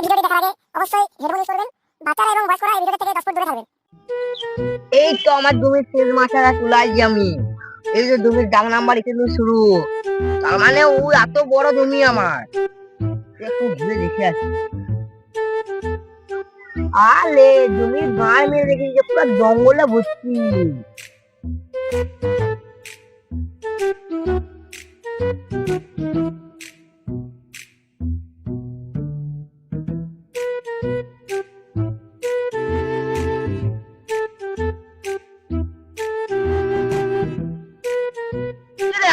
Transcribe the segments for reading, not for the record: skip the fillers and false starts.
এই ভিডিওটি দেখার আগে অবশ্যই হেডফোন ইউজ করবেন। বাচ্চারা এবং বয়স্করা এই ভিডিও থেকে 10 ফুট দূরে থাকবেন। এই তো আমার জমির শেষ মাথাটা তুলাইছি আমি। এই যে জমির ডাক নাম্বার এখানে শুরু, তার মানে ও এত বড় জমি আমার। একটু ঘুরে দেখে আসি। আলে জমির গায়ে মেরে দেখেছি যে পুরো জঙ্গলে ভর্তি।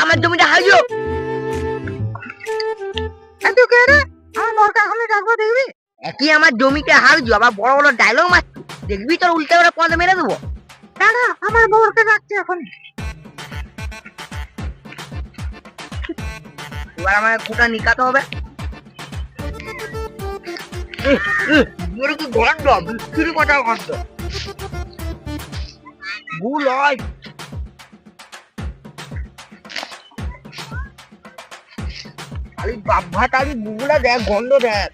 আমার জমিটা হারিয়ে এত কে রে? আমার বরকা এখনো ডাকবো দেখবি? একই আমার জমিতে হারজু আবার বড় বড় ডায়লগ মারছি, দেখবি তোর উল্টে করে পদ মেরে দেবো। দাদা আমার বউকে ডাকছে এখন। এবার আমাকে কোটা নিকাতে হবে। কি গন্ধ, বিক্রি কটা গন্ধ ভুল হয়। খালি বাবা তালি বুগুলা দেখ, গন্ধ দেখ।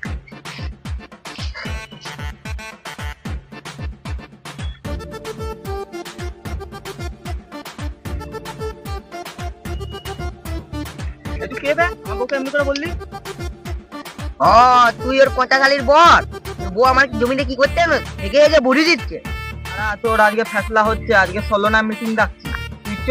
তুই ওর পচাখালির বর, বউ আমার জমিতে কি করতে থেকে যে বুড়ি দিচ্ছে। তোর আজকে ফেসলা হচ্ছে, আজকে 16 না মিটিং ডাকছি, তুই চ।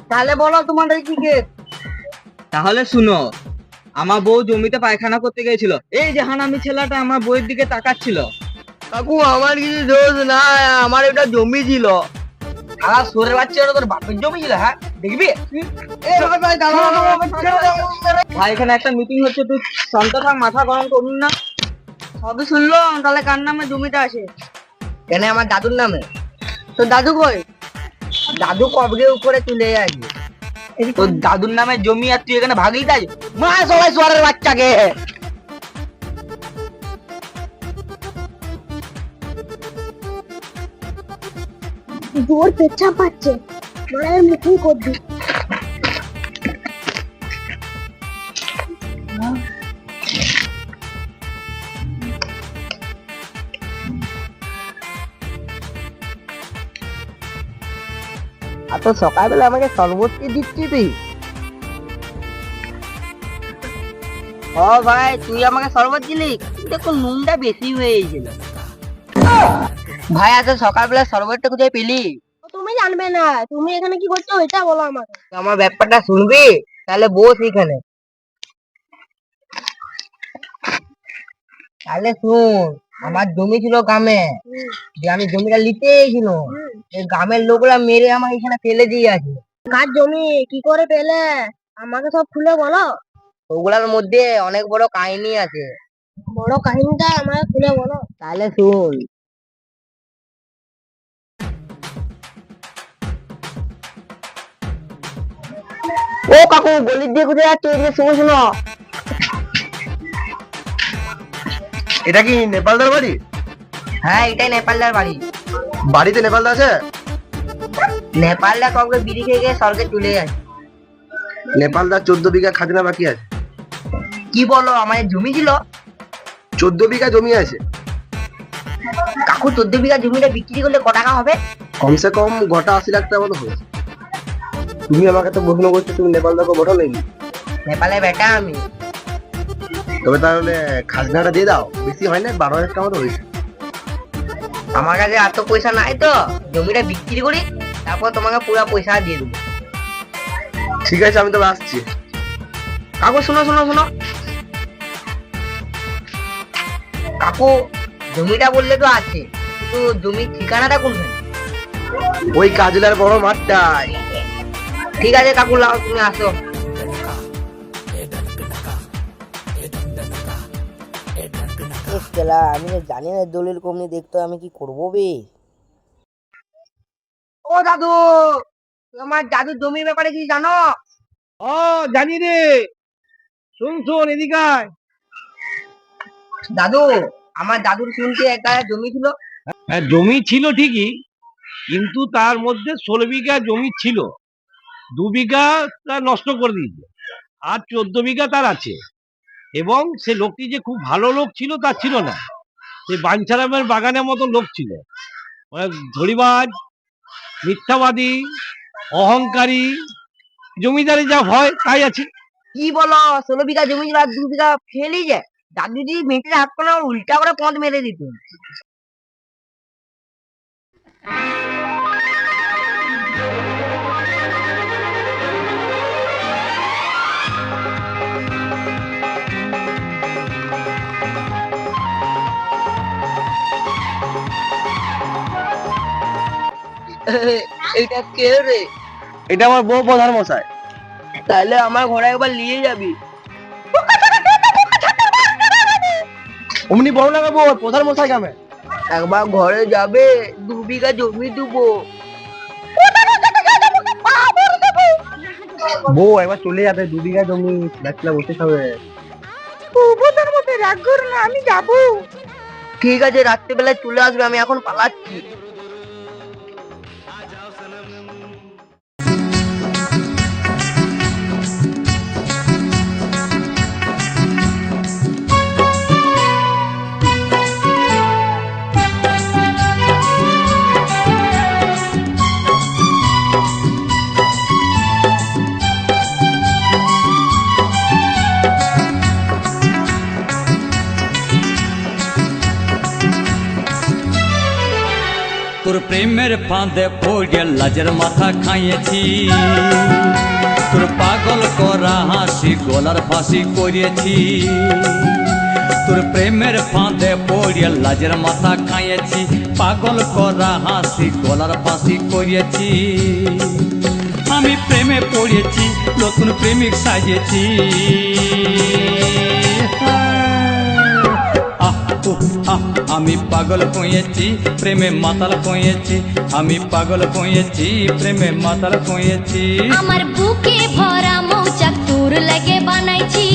তাহলে বলো তোমাদের কি কেস? তাহলে শুনো, আমার বউ জমিতে পায়খানা করতে গেছিল, এই যে হানামি ছেলেটা আমার বউয়ের দিকে তাকাচ্ছিল। কাকু আমার কিছু দোষ না, আমার একটা জমি ছিল। আর সোরের বাচ্চা ওটা তোর বাপের জমি ছিল? হ্যাঁ দেখবি। ভাই এখানে একটা মিটিং হচ্ছে, তুই শান্ত থাক, মাথা গরম করুন না। সবই শুনলো, তাহলে কার নামে জমিটা আছে? কেন আমার দাদুর নামে। তোর দাদু কই? দাদু কবরে উপরে তুলে আছে। তোর দাদুর নামে জমি আর তুই এখানে ভাগলি তাই? মা সবাই সোরের বাচ্চাকে। জোর পেচ্ছাপ পাচ্ছে, মায়ের মুখই করবি। আর তো সকালবেলা আমাকে শরবত কি দিচ্ছি তুই? ও ভাই তুই আমাকে শরবত দিলি, দেখো নুনটা বেশি হয়ে গেছিল। ভাই এত সকালবেলা শরবতটা কোথায় পেলি? তুমি জানবে না, তুমি এখানে কি করছো এটা বলো আমাকে। আমার ব্যাপারটা শুনবি? তাহলে বস এখানে। তাহলে শুন, আমার জমি ছিল গ্রামে, যে আমি জমিটা নিতে ছিল, এই গ্রামের লোকরা মেরে আমার এখানে ফেলে দিয়ে আছে। কার জমি কি করে পেলে আমাকে সব খুলে বলো। ওগুলার মধ্যে অনেক বড় কাহিনী আছে। বড় কাহিনীটা আমাকে খুলে বলো। তাহলে শুন, ও কাকু গলির দিয়ে কোথায় যাচ্ছে? এদিকে শুনো শুনো। এটা কি নেপালদার বাড়ি? হ্যাঁ এটাই নেপালদার বাড়ি। বাড়িতে নেপালদা আছে? নেপালদা কাউকে বিড়ি খেয়ে গিয়ে স্বর্গে চলে যায়। নেপালদা 14 বিঘা খাজনা বাকি আছে। কি বলো, আমার জমি ছিল? 14 বিঘা জমি আছে। কাকু 14 বিঘা জমিটা বিক্রি করলে ক টাকা হবে? কমসে কম গোটা 80 লাখ টাকা মতো হবে। তুমি আমাকে তো প্রশ্ন করছো তুমি নেপালদাকে ভোটো নেই, নেপালে বেটা আমি। তবে তাহলে খাজনাটা দিয়ে দাও, বেশি হয় না, 12,000 টাকা মতো হয়েছে। আমার কাছে এত পয়সা নাই তো, জমিটা বিক্রি করি তারপর তোমাকে পুরো পয়সা দিয়ে দেবো। ঠিক আছে আমি তবে আসছি। কাকু শুনো শুনো শুনো, কাকু জমিটা বললে তো আছে, কিন্তু জমির ঠিকানাটা কোনখানে? ওই কাজলার বড় মাঠটাই। ঠিক আছে কাকু, লাও তুমি আসো। আমি জানি না দলিল কমনি দেখতো, আমি কি করবো বে? ও দাদু, তোমার দাদুর জমির ব্যাপারে কি জানো? ও জানি রে, শুন শুন এদিকে আয়। দাদু, আমার দাদুর শুনতে একটা জমি ছিল। হ্যাঁ জমি ছিল ঠিকই, কিন্তু তার মধ্যে 16 বিঘা জমি ছিল, 2 বিঘা তার নষ্ট করে দিয়েছে, আর 14 বিঘা তার আছে। এবং সে লোকটি যে খুব ভালো লোক ছিল তা ছিল না, সে বাঞ্ছারামের বাগানের মতো লোক ছিল, মানে ধড়িবাজ, মিথ্যাবাদী, অহংকারী, জমিদারি যা ভয় তাই আছে। কি বলো, 16 বিঘা জমি ছিল আর 2 বিঘা ফেলি যায়? দাদু যদি মেয়েটির হাত কোনো উল্টা করে পথ মেরে দিত। এটা কে রে? এটা আমার বউ প্রধান মশাই। তাহলে আমার ঘরে একবার নিয়ে যাবি। অমনি বড় না বউ, প্রধান মশাই গ্রামে। একবার ঘরে যাবে, 2 বিঘা জমি দেবো। বউ একবার চলে যাবে, 2 বিঘা জমি ব্যাচলা বসে খাবে। রাগ করো না, আমি যাবো। ঠিক আছে, রাত্রেবেলায় চলে আসবে, আমি এখন পালাচ্ছি। তোর প্রেমের ফাঁদে পড়ে লাজের মাথা খাইয়েছি, তোর পাগল করা হাসি গলার ফাঁসি করিয়েছি। তোর প্রেমের ফাঁদে পড়ে লাজের মাথা খাইয়েছি, পাগল করা হাসি গলার ফাঁসি করিয়েছি। আমি প্রেমে পড়েছি, নতুন প্রেমিক সাজেছি। আমি পাগল কইয়েছি, প্রেমে মাতাল কইয়েছি। আমি পাগল কইয়েছি, প্রেমে মাতাল কইয়েছি। আমার বুকে ভরা মৌচাক তোর লাগে বানাইছি,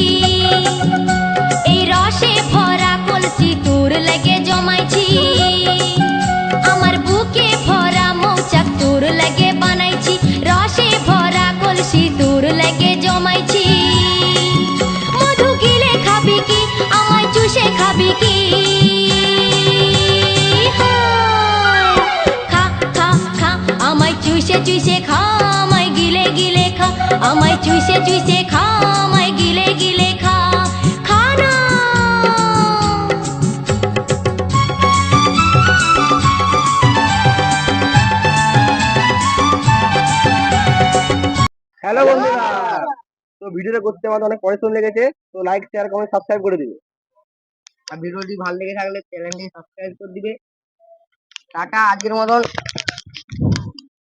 এই রসে ভরা কলসি তোর লাগে জমাইছি। আমার বুকে ভরা মৌচাক তোর লাগে বানাইছি, রসে ভরা কলসি তোর লাগে জমাইছি। মধু গিলে খাবি কি, আমায় চুষে খাবি কি? আমায় চুষে চুষে খা, আমায় গিলে গিলে খা। আমায় চুষে চুষে খা, আমায় গিলে গিলে খা। খা না। হ্যালো বন্ধুরা, তো ভিডিওটা করতে আমাদের অনেক পরিশ্রম লেগেছে, তো লাইক শেয়ার কমেন্ট সাবস্ক্রাইব করে দিবে। আর ভিডিওটি ভালো লেগে থাকলে চ্যানেলটি সাবস্ক্রাইব করে দিবে। টাটা, আজকের মতন।